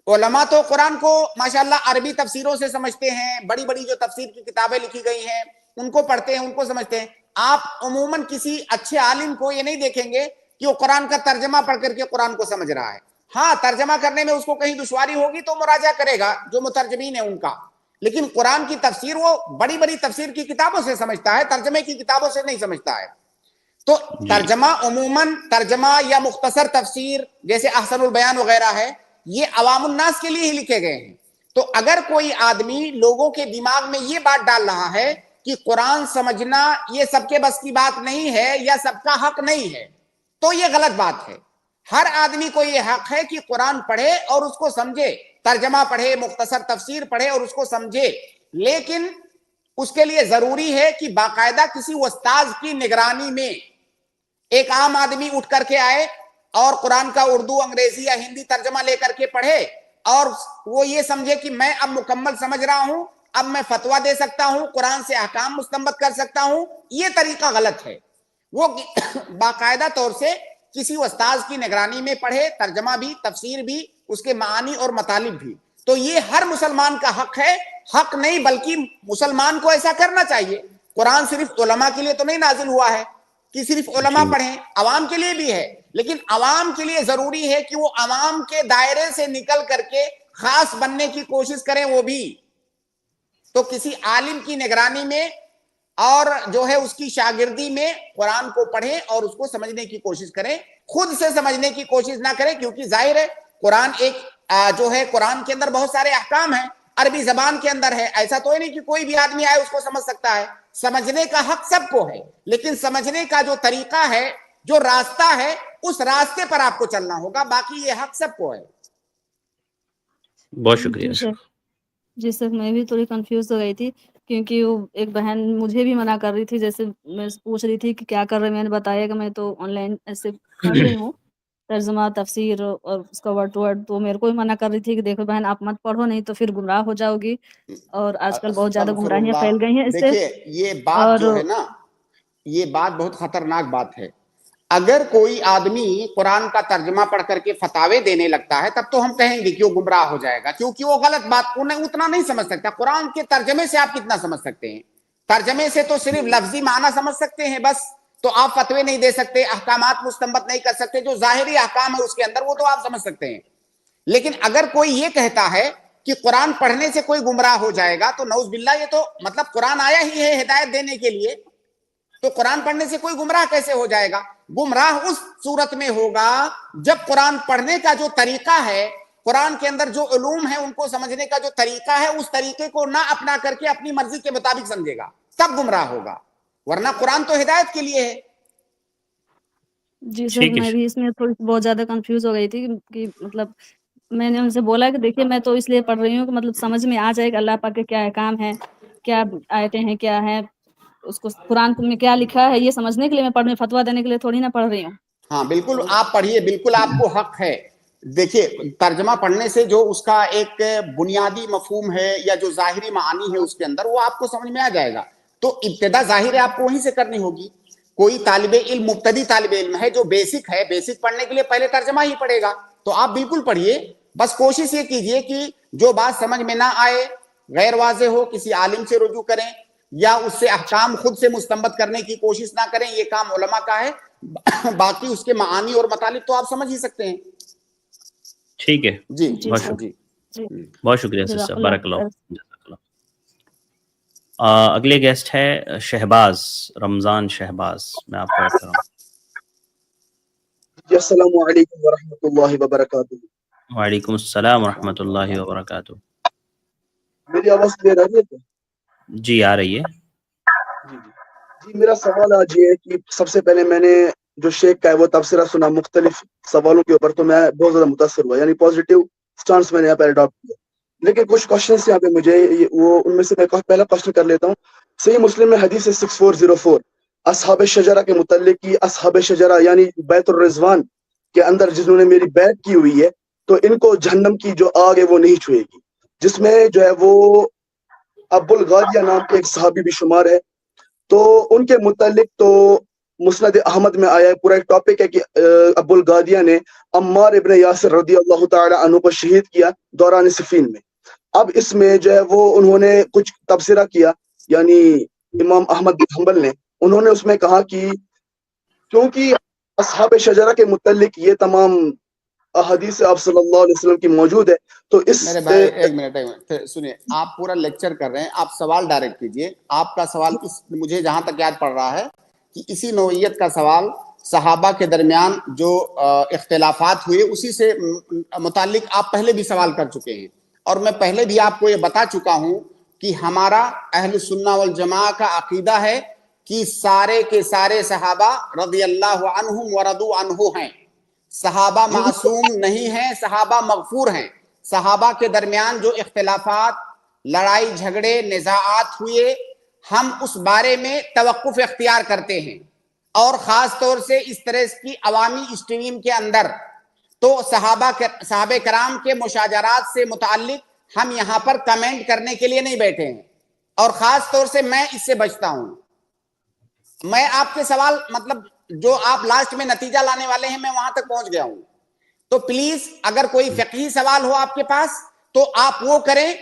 علماء تو قرآن کو ماشاءاللہ عربی تفسیروں سے سمجھتے ہیں، بڑی بڑی جو تفسیر کی کتابیں لکھی گئی ہیں ان کو پڑھتے ہیں، ان کو سمجھتے ہیں. آپ عموماً کسی اچھے عالم کو یہ نہیں دیکھیں گے کہ وہ قرآن کا ترجمہ پڑھ کر کے قرآن کو سمجھ رہا ہے. ہاں ترجمہ کرنے میں اس کو کہیں دشواری ہوگی تو مراجعہ کرے گا جو مترجمین ہیں ان کا، لیکن قرآن کی تفسیر وہ بڑی بڑی تفسیر کی کتابوں سے سمجھتا ہے، ترجمے کی کتابوں سے نہیں سمجھتا ہے. تو ترجمہ عموماً ترجمہ یا مختصر تفسیر جیسے احسن البیان وغیرہ ہے، یہ عوام الناس کے لیے ہی لکھے گئے ہیں. تو اگر کوئی آدمی لوگوں کے دماغ میں یہ بات ڈال رہا ہے کہ قرآن سمجھنا یہ سب کے بس کی بات نہیں ہے یا سب کا حق نہیں ہے، تو یہ غلط بات ہے. ہر آدمی کو یہ حق ہے کہ قرآن پڑھے اور اس کو سمجھے، ترجمہ پڑھے، مختصر تفسیر پڑھے اور اس کو سمجھے. لیکن اس کے لیے ضروری ہے کہ باقاعدہ کسی استاذ کی نگرانی میں ایک عام آدمی اٹھ کر کے آئے اور قرآن کا اردو، انگریزی یا ہندی ترجمہ لے کر کے پڑھے، اور وہ یہ سمجھے کہ میں اب مکمل سمجھ رہا ہوں، اب میں فتویٰ دے سکتا ہوں، قرآن سے احکام مستنبط کر سکتا ہوں. یہ طریقہ غلط ہے. وہ باقاعدہ طور سے کسی استاذ کی نگرانی میں پڑھے، ترجمہ بھی، تفسیر بھی، اس کے معانی اور مطالب بھی. تو یہ ہر مسلمان کا حق ہے، حق نہیں بلکہ مسلمان کو ایسا کرنا چاہیے. قرآن صرف علماء کے لیے تو نہیں نازل ہوا ہے کہ صرف علماء پڑھیں، عوام کے لیے بھی ہے، لیکن عوام کے لیے ضروری ہے کہ وہ عوام کے دائرے سے نکل کر کے خاص بننے کی کوشش کریں. وہ بھی تو کسی عالم کی نگرانی میں اور جو ہے اس کی شاگردی میں قرآن کو پڑھیں اور اس کو سمجھنے کی کوشش کریں. خود سے سمجھنے کی کوشش نہ کریں، کیونکہ ظاہر ہے قرآن ایک جو ہے قرآن کے اندر بہت سارے احکام ہیں، عربی زبان کے اندر ہے. ایسا تو نہیں کہ کوئی بھی آدمی آئے اس کو سمجھ سکتا ہے. سمجھنے کا حق سب کو ہے، لیکن سمجھنے کا جو طریقہ ہے، جو راستہ ہے، اس راستے پر آپ کو چلنا ہوگا. باقی یہ حق سب کو ہے. بہت شکریہ. جی سر، میں بھی تھوڑی کنفیوز ہو گئی تھی کیونکہ وہ ایک بہن مجھے بھی منع کر رہی تھی، جیسے میں پوچھ رہی تھی کہ کیا کر رہے ہیں، میں نے بتایا کہ میں تو آن لائن ایسے پڑھ رہی ہوں ترجمہ، تفسیر اور اس کا ورڈ ٹو ورڈ. تو میرے کو بھی منع کر رہی تھی کہ دیکھو بہن آپ مت پڑھو، نہیں تو پھر گمراہ ہو جاؤ گی، اور آج کل بہت زیادہ استغفر گمراہیاں اللہ. پھیل گئی ہیں اس سے. دیکھیے یہ بات اور جو ہے نا، یہ بات بہت خطرناک بات ہے. اگر کوئی آدمی قرآن کا ترجمہ پڑھ کر کے فتاوے دینے لگتا ہے تب تو ہم کہیں گے کہ وہ گمراہ ہو جائے گا، کیونکہ وہ غلط بات انہیں اتنا نہیں سمجھ سکتا. قرآن کے ترجمے سے آپ کتنا سمجھ سکتے ہیں؟ ترجمے سے تو صرف لفظی معنی سمجھ سکتے ہیں بس. تو آپ فتوے نہیں دے سکتے، احکامات مستنبط نہیں کر سکتے. جو ظاہری احکام ہے اس کے اندر وہ تو آپ سمجھ سکتے ہیں. لیکن اگر کوئی یہ کہتا ہے کہ قرآن پڑھنے سے کوئی گمراہ ہو جائے گا تو نعوذ باللہ، یہ تو مطلب قرآن آیا ہی ہے ہدایت دینے کے لیے، تو قرآن پڑھنے سے کوئی گمراہ کیسے ہو جائے گا؟ گمراہ اس صورت میں ہوگا جب قرآن پڑھنے کا جو طریقہ ہے قرآن کے اندر جو علوم ہیں ان کو سمجھنے کا جو طریقہ ہے اس طریقے کو نہ اپنا کر کے اپنی مرضی کے مطابق سمجھے گا تب گمراہ ہوگا، ورنہ قرآن تو ہدایت کے لیے ہے۔ جی سر، میں بھی اس میں تھوڑی بہت زیادہ کنفیوز ہو گئی تھی کہ مطلب میں نے ان سے بولا کہ دیکھیے میں تو اس لیے پڑھ رہی ہوں کہ مطلب سمجھ میں آ جائے کہ اللہ پاک کے کیا احکام ہے، کیا آیتیں ہیں، کیا ہے، اس کو قرآن میں کیا لکھا ہے، یہ سمجھنے کے لیے میں پڑھ رہی ہوں، فتویٰ دینے کے لیے تھوڑی نہ پڑھ رہی ہوں۔ ہاں بالکل آپ پڑھیے، بالکل آپ کو حق ہے۔ دیکھیے ترجمہ پڑھنے سے جو اس کا ایک بنیادی مفہوم ہے یا جو ظاہری معانی ہے اس کے اندر وہ آپ کو سمجھ میں آ جائے گا، تو ابتدا ظاہر ہے آپ کو وہیں سے کرنی ہوگی۔ کوئی طالب علم مبتدی طالب علم ہے جو بیسک ہے، بیسک پڑھنے کے لیے پہلے ترجمہ ہی پڑھے گا، تو آپ بالکل پڑھیے، بس کوشش یہ کیجئے کہ جو بات سمجھ میں نہ آئے، غیر واضح ہو، کسی عالم سے رجوع کریں یا اس سے احکام خود سے مستنبط کرنے کی کوشش نہ کریں، یہ کام علماء کا ہے۔ باقی اس کے معانی اور مطالب تو آپ سمجھ ہی سکتے ہیں۔ ٹھیک ہے، جی بہت جی شکریہ، بہت شکریہ جزاک سر، اللہ بارک اللہ خیر۔ جزاک اللہ۔ اگلے گیسٹ ہے شہباز، رمضان شہباز، میں آپ کو ایڈ کر رہا ہوں۔ جی السلام علیکم ورحمۃ اللہ وبرکاتہ۔ وعلیکم السلام ورحمۃ اللہ وبرکاتہ۔ میری آواز کلیئر آ رہی ہے؟ جی آ رہی ہے۔ جی میرا سوال آج یہ ہے کہ سب سے پہلے میں نے جو شیخ کا ہے وہ تبصرہ سنا مختلف سوالوں کے اوپر، تو میں بہت زیادہ متاثر ہوا، یعنی پازیٹیو سٹانس میں نے یہاں پہ اڈاپٹ کیا، لیکن کچھ کوشچنس یہاں پہ مجھے وہ ان میں سے میں پہلا کوشچن کر لیتا ہوں۔ صحیح مسلم میں حدیث 6404 اصحاب شجرہ کے متعلق کی، اصحاب شجرہ یعنی بیت الرضوان کے اندر جنہوں نے میری بیعت کی ہوئی ہے تو ان کو جہنم کی جو آگ ہے وہ نہیں چھوئے گی، جس میں جو ہے وہ ابو الغادیہ نام کے ایک صحابی بھی شمار ہے۔ تو ان کے متعلق تو مسند احمد میں آیا ہے، پورا ایک ٹاپک ہے کہ ابو الغادیہ نے عمار ابن یاسر رضی اللہ تعالی عنہ کو شہید کیا دوران صفین میں۔ اب اس میں جو ہے وہ انہوں نے کچھ تبصرہ کیا، یعنی امام احمد بن حنبل نے، انہوں نے اس میں کہا کہ کیونکہ اصحاب شجرہ کے متعلق یہ تمام احادیث آپ صلی اللہ علیہ وسلم کی موجود ہے، تو اس میرے بھائی ایک منٹ سنیے، آپ پورا لیکچر کر رہے ہیں، آپ سوال ڈائریکٹ کیجئے۔ آپ کا سوال مجھے جہاں تک یاد پڑ رہا ہے کہ اسی نوعیت کا سوال صحابہ کے درمیان جو اختلافات ہوئے اسی سے متعلق آپ پہلے بھی سوال کر چکے ہیں، اور میں پہلے بھی آپ کو یہ بتا چکا ہوں کہ ہمارا اہل سنہ والجماعہ کا عقیدہ ہے کہ سارے کے سارے صحابہ رضی اللہ عنہم ورضوا عنہ ہیں۔ صحابہ معصوم نہیں ہیں، صحابہ مغفور ہیں۔ صحابہ کے درمیان جو اختلافات، لڑائی جھگڑے، نزاعات ہوئے، ہم اس بارے میں توقف اختیار کرتے ہیں، اور خاص طور سے اس طرح کی عوامی اسٹریم کے اندر تو صحابہ کرام کے مشاجرات سے متعلق ہم یہاں پر کمنٹ کرنے کے لیے نہیں بیٹھے ہیں، اور خاص طور سے میں اس سے بچتا ہوں۔ میں آپ کے سوال مطلب جو آپ لاسٹ میں نتیجہ لانے والے ہیں میں وہاں تک پہنچ گیا ہوں، تو پلیز اگر کوئی فقہی سوال ہو آپ کے پاس تو آپ وہ کریں۔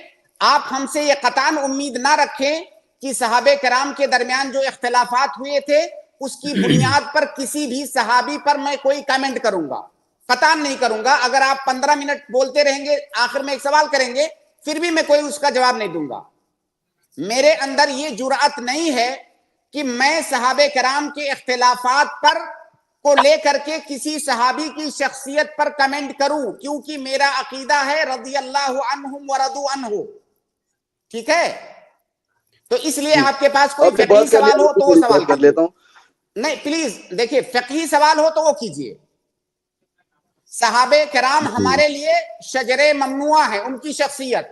آپ ہم سے یہ قطعاً امید نہ رکھیں کہ صحابہ کرام کے درمیان جو اختلافات ہوئے تھے اس کی بنیاد پر کسی بھی صحابی پر میں کوئی کمنٹ کروں گا، قطعاً نہیں کروں گا۔ اگر آپ 15 منٹ بولتے رہیں گے، آخر میں ایک سوال کریں گے، پھر بھی میں کوئی اس کا جواب نہیں دوں گا۔ میرے اندر یہ جرأت نہیں ہے کہ میں صحابہ کرام کے اختلافات پر کو لے کر کے کسی صحابی کی شخصیت پر کمنٹ کروں، کیونکہ میرا عقیدہ ہے رضی اللہ عنہم ورضوا عنہ، ٹھیک ہے؟ تو اس لیے آپ کے پاس کوئی فقہی سوال ہو تو وہ سوال کر لیتا ہوں۔ نہیں پلیز دیکھیے، فقہی سوال ہو تو وہ کیجئے۔ صحابہ کرام ہمارے لیے شجر ممنوع ہے، ان کی شخصیت،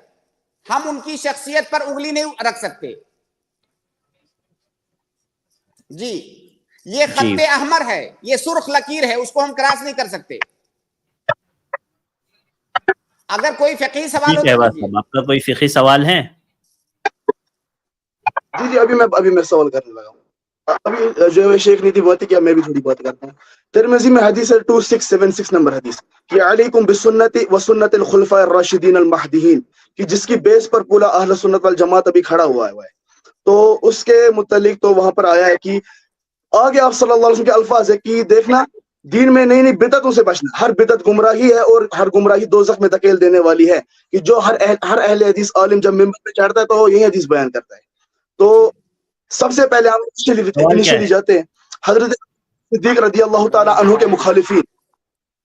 ہم ان کی شخصیت پر انگلی نہیں رکھ سکتے۔ جی یہ خط احمر ہے، یہ سرخ لکیر ہے، اس کو ہم کراس نہیں کر سکتے۔ اگر کوئی فقہی سوال ہو تو کیجئے۔ آپ کا کوئی فقہی سوال ہے؟ جی ابھی میں سوال کرنے لگا ہوں۔ ابھی جو شیخ نے تھی بات کیا، میں بھی تھوڑی بات کرتا ہوں۔ ترمذی میں حدیث ہے 2676 نمبر حدیث کہ علیکم بسنتی و سنت الخلفاء الراشدین المہدیین، کہ جس کی بیس پر پورا اہل سنت والجماعت ابھی کھڑا ہوا ہے۔ تو اس کے متعلق تو وہاں پر آیا ہے کہ آگے آپ صلی اللہ علیہ وسلم کے الفاظ ہے کہ دیکھنا دین میں نئی بدعتوں سے بچنا، ہر بدعت گمراہی ہے اور ہر گمراہی دوزخ میں دھکیل دینے والی ہے، کہ جو ہر اہل حدیث عالم جب ممبر پہ چڑھتا ہے تو یہی حدیث بیان کرتا ہے۔ تو سب سے پہلے ہم انیشلی جاتے ہیں حضرت صدیق رضی اللہ تعالی عنہ کے مخالفین،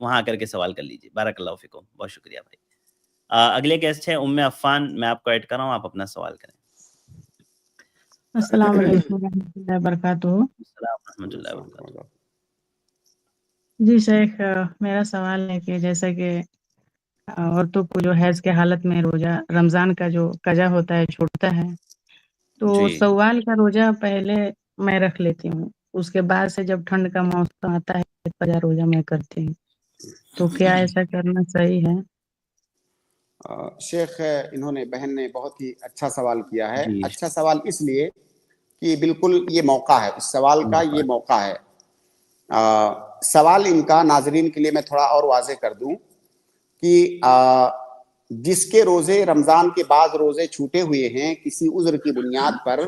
وہاں آ کر کے سوال کر لیجیے. بارک اللہ فیکم. بہت شکریہ بھائی. اگلے گیسٹ ہے ام عفان. میں آپ کو ایڈ کر رہا ہوں, آپ اپنا سوال کریں. السلام علیکم ورحمۃ اللہ وبرکاتہ. السلام ورحمۃ اللہ وبرکاتہ. جی شیخ, میرا سوال ہے کہ جیسا کہ عورتوں کو جو حیض کے حالت میں روزہ رمضان کا جو قضا ہوتا ہے چھوٹتا ہے, تو جی سوال کا روزہ پہلے میں رکھ لیتی ہوں, اس کے بعد سے جب ٹھنڈ کا موسم آتا ہے قضا روزہ میں کرتی ہوں, تو کیا ایسا کرنا صحیح ہے؟ شیخ انہوں نے, بہن نے بہت ہی اچھا سوال کیا ہے. جی اچھا سوال اس لیے کہ بالکل یہ موقع ہے, اس سوال کا یہ موقع ہے. سوال ان کا ناظرین کے لیے میں تھوڑا اور واضح کر دوں کہ جس کے روزے رمضان کے بعد روزے چھوٹے ہوئے ہیں کسی عذر کی بنیاد پر,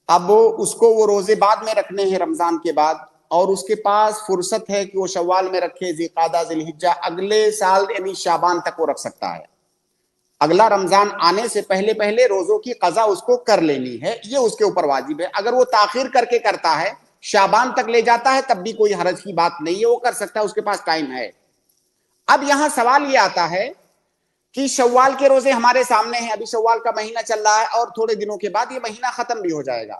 اب اس کو وہ روزے بعد میں رکھنے ہیں رمضان کے بعد, اور اس کے پاس فرصت ہے کہ وہ شوال میں رکھے, ذی-قعدہ ذی الحجہ, اگلے سال یعنی شعبان تک وہ رکھ سکتا ہے. اگلا رمضان آنے سے پہلے پہلے روزوں کی قضا اس کو کر لینی ہے, یہ اس کے اوپر واجب ہے. اگر وہ تاخیر کر کے کرتا ہے, شعبان تک لے جاتا ہے, تب بھی کوئی حرج کی بات نہیں ہے, وہ کر سکتا ہے, اس کے پاس ٹائم ہے. اب یہاں سوال یہ آتا ہے کہ شوال کے روزے ہمارے سامنے ہیں, ابھی شوال کا مہینہ چل رہا ہے اور تھوڑے دنوں کے بعد یہ مہینہ ختم بھی ہو جائے گا.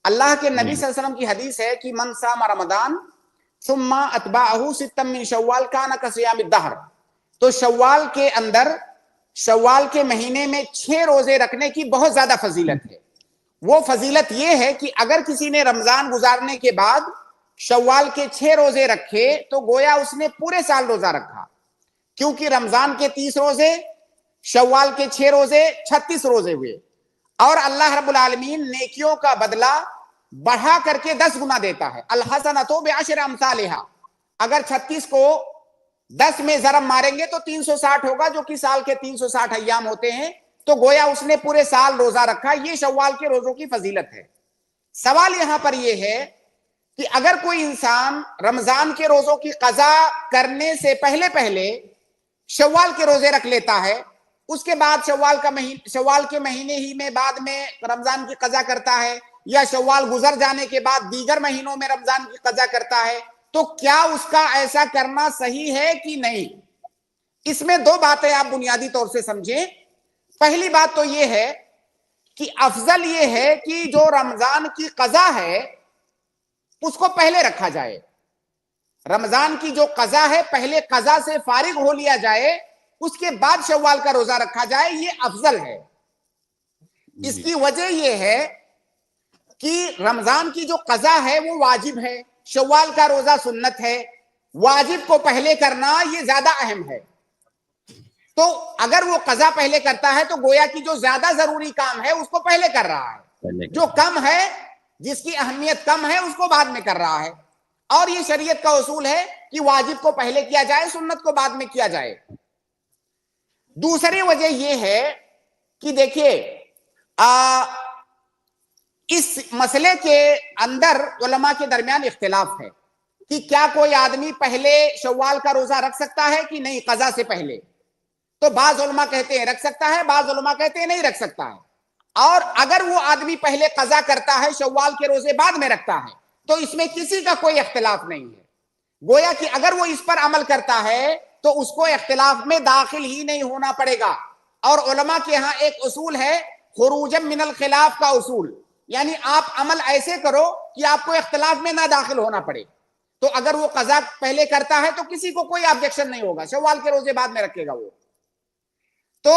اللہ کے نبی صلی اللہ علیہ وسلم کی حدیث ہے کہ من صام رمضان ثم اتبعہ ستا من شوال کان کصیام الدہر. تو شوال کے اندر, شوال کے مہینے میں 6 روزے رکھنے کی بہت زیادہ فضیلت ہے. وہ فضیلت یہ ہے کہ اگر کسی نے رمضان گزارنے کے بعد شوال کے 6 روزے رکھے تو گویا اس نے پورے سال روزہ رکھا, کیونکہ رمضان کے 30 روزے, شوال کے 6 روزے, 36 روزے ہوئے. اور اللہ رب العالمین نیکیوں کا بدلہ بڑھا کر کے 10 گنا دیتا ہے. الحسنۃ بعشر امثالھا. اگر 36 کو 10 میں ضرب ماریں گے تو 360 ہوگا, جو کہ سال کے 360 ایام ہوتے ہیں. تو گویا اس نے پورے سال روزہ رکھا. یہ شوال کے روزوں کی فضیلت ہے. سوال یہاں پر یہ ہے کہ اگر کوئی انسان رمضان کے روزوں کی قضا کرنے سے پہلے پہلے شوال کے روزے رکھ لیتا ہے, اس کے بعد شوال کے مہینے ہی میں بعد میں رمضان کی قضا کرتا ہے, یا شوال گزر جانے کے بعد دیگر مہینوں میں رمضان کی قضا کرتا ہے, تو کیا اس کا ایسا کرنا صحیح ہے کہ نہیں؟ اس میں 2 باتیں آپ بنیادی طور سے سمجھیں. پہلی بات تو یہ ہے کہ افضل یہ ہے کہ جو رمضان کی قضا ہے اس کو پہلے رکھا جائے. رمضان کی جو قضا ہے پہلے قضا سے فارغ ہو لیا جائے, اس کے بعد شوال کا روزہ رکھا جائے, یہ افضل ہے. اس کی وجہ یہ ہے کہ رمضان کی جو قضا ہے وہ واجب ہے, شوال کا روزہ سنت ہے. واجب کو پہلے کرنا یہ زیادہ اہم ہے. تو اگر وہ قضا پہلے کرتا ہے تو گویا کہ جو زیادہ ضروری کام ہے اس کو پہلے کر رہا ہے, جو کم ہے, جس کی اہمیت کم ہے, اس کو بعد میں کر رہا ہے. اور یہ شریعت کا اصول ہے کہ واجب کو پہلے کیا جائے, سنت کو بعد میں کیا جائے. دوسری وجہ یہ ہے کہ دیکھیے اس مسئلے کے اندر علماء کے درمیان اختلاف ہے کہ کیا کوئی آدمی پہلے شوال کا روزہ رکھ سکتا ہے کہ نہیں قضا سے پہلے. تو بعض علماء کہتے ہیں رکھ سکتا ہے, بعض علماء کہتے ہیں نہیں رکھ سکتا ہے. اور اگر وہ آدمی پہلے قضا کرتا ہے, شوال کے روزے بعد میں رکھتا ہے, تو اس میں کسی کا کوئی اختلاف نہیں ہے. گویا کہ اگر وہ اس پر عمل کرتا ہے تو اس کو اختلاف میں داخل ہی نہیں ہونا پڑے گا. اور علماء کے ہاں ایک اصول ہے خروجا من الخلاف کا اصول, یعنی آپ عمل ایسے کرو کہ آپ کو اختلاف میں نہ داخل ہونا پڑے. تو اگر وہ قضا پہلے کرتا ہے تو کسی کو کوئی آبجیکشن نہیں ہوگا, شوال کے روزے بعد میں رکھے گا وہ. تو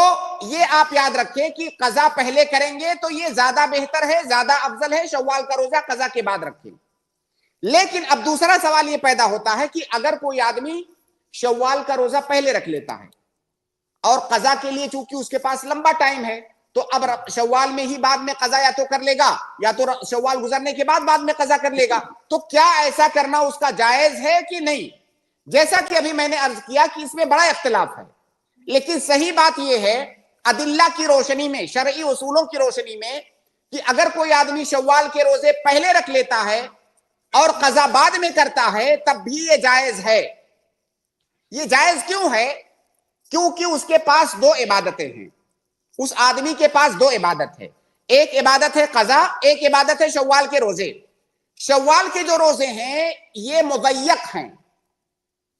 یہ آپ یاد رکھیں کہ قضا پہلے کریں گے تو یہ زیادہ بہتر ہے, زیادہ افضل ہے شوال کا روزہ قضا کے بعد رکھیں. لیکن اب دوسرا سوال یہ پیدا ہوتا ہے کہ اگر کوئی آدمی شوال کا روزہ پہلے رکھ لیتا ہے اور قضا کے لیے چونکہ اس کے پاس لمبا ٹائم ہے, تو اب شوال میں ہی بعد میں قضا یا تو کر لے گا یا تو شوال گزرنے کے بعد میں قضا کر لے گا. تو کیا ایسا کرنا اس کا جائز ہے کہ نہیں؟ جیسا کہ ابھی میں نے عرض کیا کہ اس میں بڑا اختلاف ہے, لیکن صحیح بات یہ ہے ادلہ کی روشنی میں, شرعی اصولوں کی روشنی میں, کہ اگر کوئی آدمی شوال کے روزے پہلے رکھ لیتا ہے اور قضا بعد میں کرتا ہے تب بھی یہ جائز ہے. یہ جائز کیوں ہے؟ کیونکہ اس کے پاس 2 عبادتیں ہیں. اس آدمی کے پاس 2 عبادت ہے, ایک عبادت ہے قضا, ایک عبادت ہے شوال کے روزے. شوال کے جو روزے ہیں یہ مضیق ہیں,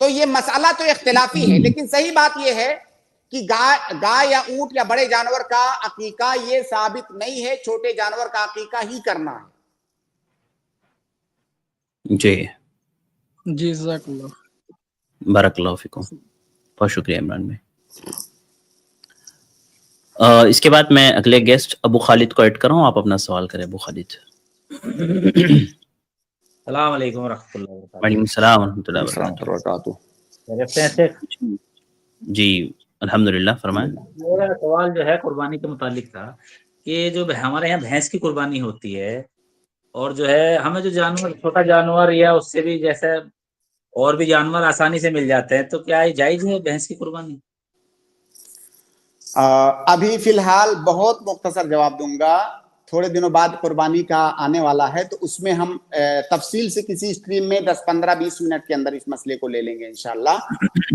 تو یہ مسئلہ تو اختلافی ہے، لیکن صحیح بات یہ ہے کہ گائے یا اونٹ یا بڑے جانور کا عقیقہ یہ ثابت نہیں ہے، چھوٹے جانور کا عقیقہ ہی کرنا ہے. جی جی جزاک اللہ. بارک اللہ فیکم، بہت شکریہ عمران بھائی. اس کے بعد میں اگلے گیسٹ ابو خالد کو ایڈ کروں، آپ اپنا سوال کریں. ابو خالد. السلام علیکم ورحمۃ اللہ وبرکاتہ. وعلیکم السلام ورحمۃ اللہ وبرکاتہ. جی الحمدللہ، فرمائیں. میرا سوال جو ہے قربانی کے متعلق تھا کہ جو ہمارے یہاں بھینس کی قربانی ہوتی ہے اور جو ہے ہمیں جو جانور چھوٹا جانور یا اس سے بھی جیسے اور بھی جانور آسانی سے مل جاتے ہیں، تو کیا یہ جائز ہے بھینس کی قربانی؟ ابھی فی الحال بہت مختصر جواب دوں گا، تھوڑے دنوں بعد قربانی کا آنے والا ہے، تو اس میں ہم تفصیل سے کسی اسٹریم میں 10 15 20 منٹ کے اندر اس مسئلے کو لے لیں گے انشاءاللہ.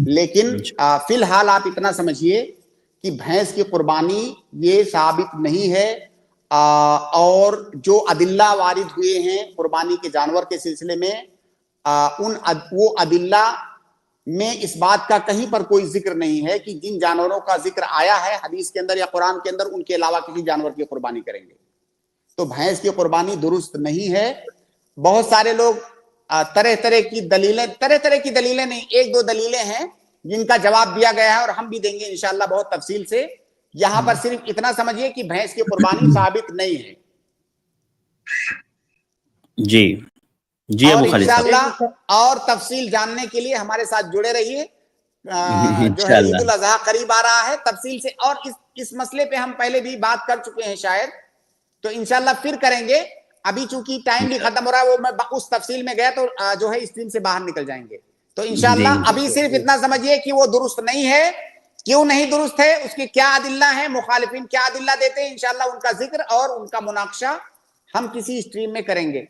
لیکن فی الحال آپ اتنا سمجھیے کہ بھینس کی قربانی یہ ثابت نہیں ہے، اور جو ادلہ وارد ہوئے ہیں قربانی کے جانور کے سلسلے میں وہ ادلہ میں اس بات کا کہیں پر کوئی ذکر نہیں ہے کہ جن جانوروں کا ذکر آیا ہے حدیث کے اندر یا قرآن کے اندر ان کے علاوہ کسی جانور کی قربانی کریں گے. تو بھینس کی قربانی درست نہیں ہے. بہت سارے لوگ طرح طرح کی دلیلیں نہیں، 1-2 دلیلیں ہیں جن کا جواب دیا گیا ہے اور ہم بھی دیں گے انشاءاللہ بہت تفصیل سے. یہاں پر صرف اتنا سمجھیے کہ بھینس کی قربانی ثابت نہیں ہے. جی جی ابو خالد صاحب، انشاءاللہ اور تفصیل جاننے کے لیے ہمارے ساتھ جڑے رہیے. جو ہے عید الاضحیٰ قریب آ رہا ہے، تفصیل سے اور اس مسئلے پہ ہم پہلے بھی بات کر چکے ہیں شاید، تو انشاءاللہ پھر کریں گے. ابھی چونکہ ٹائم بھی ختم ہو رہا ہے، وہ میں اس تفصیل میں گیا تو جو ہے اسٹریم سے باہر نکل جائیں گے. تو انشاءاللہ ابھی صرف اتنا سمجھیے کہ وہ درست نہیں ہے. کیوں نہیں درست ہے، اس کے کیا ادلہ ہیں، مخالفین کیا ادلہ دیتے ہیں، انشاءاللہ ان کا ذکر اور ان کا مناقشہ ہم کسی اسٹریم میں کریں گے.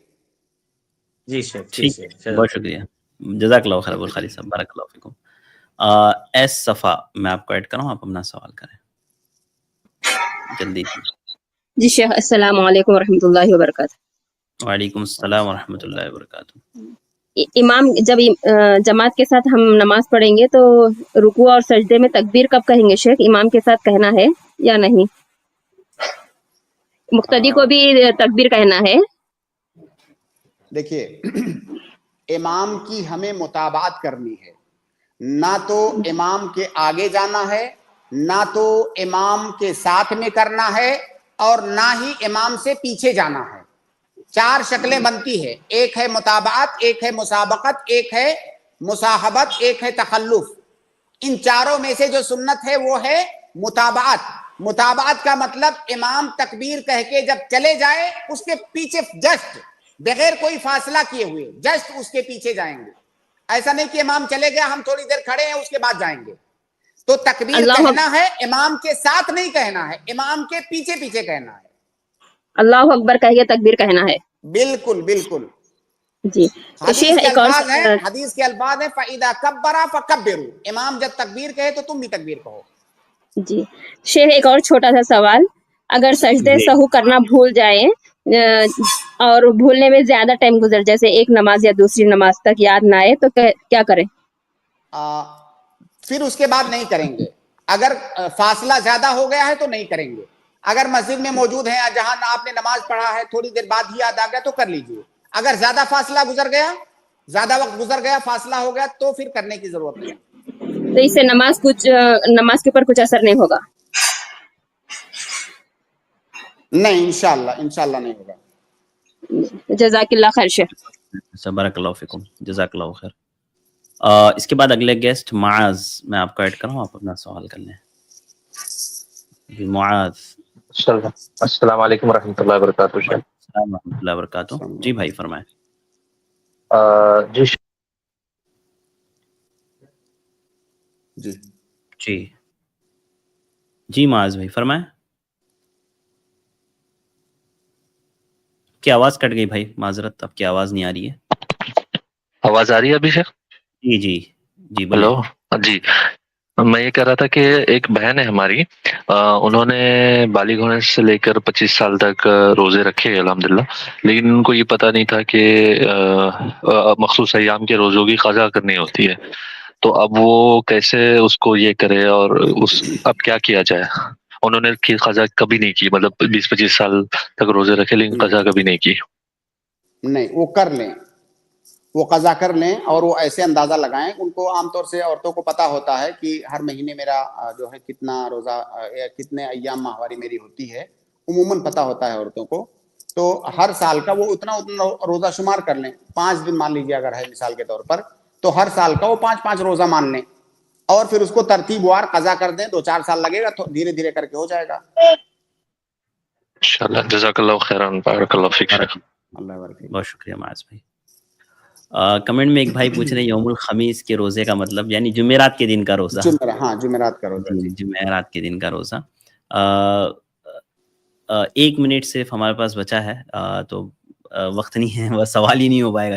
جی شیخ، ٹھیک ہے، بہت شکریہ، جزاک اللہ خیر ابو خالد صاحب، بارک اللہ فیکم. ایس صفا، میں آپ کو ایڈ کروں، آپ اپنا سوال کریں جلدی. جی شیخ، السلام علیکم ورحمۃ اللہ وبرکاتہ. وعلیکم السلام ورحمۃ اللہ وبرکاتہ. امام جب جماعت کے ساتھ ہم نماز پڑھیں گے تو رکوع اور سجدے میں تکبیر کب کہیں گے شیخ؟ امام کے ساتھ کہنا ہے یا نہیں؟ مقتدی کو بھی تکبیر کہنا ہے؟ دیکھیے، امام کی ہمیں متابعت کرنی ہے، نہ تو امام کے آگے جانا ہے، نہ تو امام کے ساتھ میں کرنا ہے، اور نہ ہی امام سے پیچھے جانا ہے. 4 شکلیں بنتی ہے، ایک ہے متابعت، ایک ہے مسابقت، ایک ہے مصاحبت، ایک ہے تخلف. ان چاروں میں سے جو سنت ہے وہ ہے متابعت. متابعت کا مطلب امام تکبیر کہہ کے جب چلے جائے اس کے پیچھے جسٹ بغیر کوئی فاصلہ کیے ہوئے جسٹ اس کے پیچھے جائیں گے. ایسا نہیں کہ امام چلے گیا ہم تھوڑی دیر کھڑے ہیں اس کے بعد جائیں گے. تو تکبیر کہنا ہے، امام کے ساتھ نہیں کہنا ہے، امام کے پیچھے پیچھے کہنا ہے. اللہ اکبر کہیے تکبیر کہنا ہے. بالکل بالکل. جی حدیث کے الفاظ ہیں فَإِذَا كَبَّرَ فَكَبِّرُوا. امام جب تکبیر کہے تو تم بھی تکبیر کہو. جی شیخ، ایک اور چھوٹا سا سوال، اگر سجدے سہو کرنا بھول جائیں اور بھولنے میں زیادہ ٹائم گزر، جیسے ایک نماز یا دوسری نماز تک یاد نہ آئے، تو کیا کریں؟ پھر اس کے بعد نہیں کریں گے. اگر فاصلہ زیادہ ہو گیا ہے تو نہیں کریں گے. اگر مسجد میں موجود ہیں جہاں آپ نے نماز پڑھا ہے، تھوڑی دیر بعد ہی یاد آ گیا تو کر لیجئے. اگر زیادہ فاصلہ گزر گیا، زیادہ وقت گزر گیا، فاصلہ ہو گیا، تو پھر کرنے کی ضرورت نہیں. تو اس سے نماز کے اوپر کچھ اثر نہیں ہوگا؟ نہیں، انشاءاللہ نہیں ہوگا. جزاک اللہ خیر شیخ. بارک اللہ فیکم، جزاک اللہ خیر. اس کے بعد اگلے گیسٹ معاذ، میں آپ کو ایڈ کروں، آپ اپنا سوال کر لیں. جی معاذ. السلام علیکم ورحمۃ اللہ وبرکاتہ. السلام ورحمۃ اللہ وبرکاتہ. جی بھائی فرمائیں. جی معاذ بھائی فرمائیں. کی آواز کٹ گئی بھائی، معذرت، آپ کی آواز نہیں آ رہی ہے. آواز آ رہی ہے ابھی شیخ؟ جی ہلو. جی میں یہ کہہ رہا تھا کہ ایک بہن ہے ہماری، انہوں نے بالغ ہونے سے لے کر 25 سال تک روزے رکھے الحمدللہ، لیکن ان کو یہ پتہ نہیں تھا کہ مخصوص ایام کے روزوں کی قضا کرنی ہوتی ہے. تو اب وہ کیسے اس کو یہ کرے اور اب کیا کیا جائے؟ انہوں نے قضا کبھی نہیں کی، مطلب 20-25 سال تک روزے رکھے لیکن قضا کبھی نہیں کی. نہیں، وہ کر لیں، وہ قضا کر لیں، اور وہ ایسے اندازہ لگائیں. ان کو عام طور سے عورتوں کو پتا ہوتا ہے کہ ہر مہینے میرا جو ہے کتنا روزہ، کتنے ایام ماہواری میری ہوتی ہے، عموماً پتا ہوتا ہے عورتوں کو. تو ہر سال کا وہ اتنا روزہ شمار کر لیں. 5 دن مان لیجیے اگر ہے مثال کے طور پر، تو ہر سال کا وہ 5 روزہ مان لیں، اور پھر اس کو ترتیب وار قضا کر دیں. 2-4 سال لگے گا، تو دھیرے دھیرے کر کے ہو جائے گا. انشاءاللہ. جزاک اللہ خیران، بارک اللہ فیک. اللہ بارک. بہت شکریہ معاذ بھائی. کمنٹ میں ایک بھائی پوچھ رہے ہیں یوم الخمیس کے روزے کا مطلب، یعنی جمعرات کے دن کا روزہ. ہاں، جمعرات کا روزہ. جی، جمعرات کے دن کا روزہ. 1 منٹ صرف ہمارے پاس بچا ہے، تو وقت نہیں ہے، بس سوال ہی نہیں ہو پائے گا.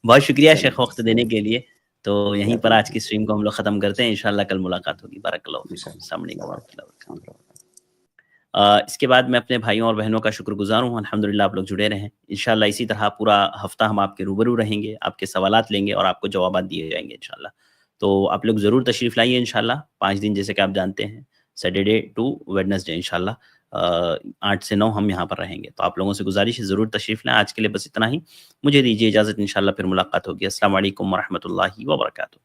بہت شکریہ شیخ وقت دینے کے لیے. تو یہیں پر آج کی اسٹریم کو ہم لوگ ختم کرتے ہیں. انشاءاللہ کل ملاقات ہوگی. بارک اللہ فیکم. السلام علیکم ورحمۃ اللہ وبرکاتہ. اس کے بعد میں اپنے بھائیوں اور بہنوں کا شکر گزار ہوں. الحمدللہ آپ لوگ جڑے رہیں. انشاءاللہ اسی طرح پورا ہفتہ ہم آپ کے روبرو رہیں گے، آپ کے سوالات لیں گے اور آپ کو جوابات دیے جائیں گے انشاءاللہ. تو آپ لوگ ضرور تشریف لائیے انشاءاللہ. 5 دن جیسے کہ آپ جانتے ہیں، سیٹرڈے ٹو ویڈنسڈے انشاءاللہ 8 سے 9 ہم یہاں پر رہیں گے. تو آپ لوگوں سے گزارش ہے ضرور تشریف لائیں. آج کے لیے بس اتنا ہی. مجھے دیجیے اجازت، انشاءاللہ پھر ملاقات ہوگی. السلام علیکم ورحمۃ اللہ وبرکاتہ.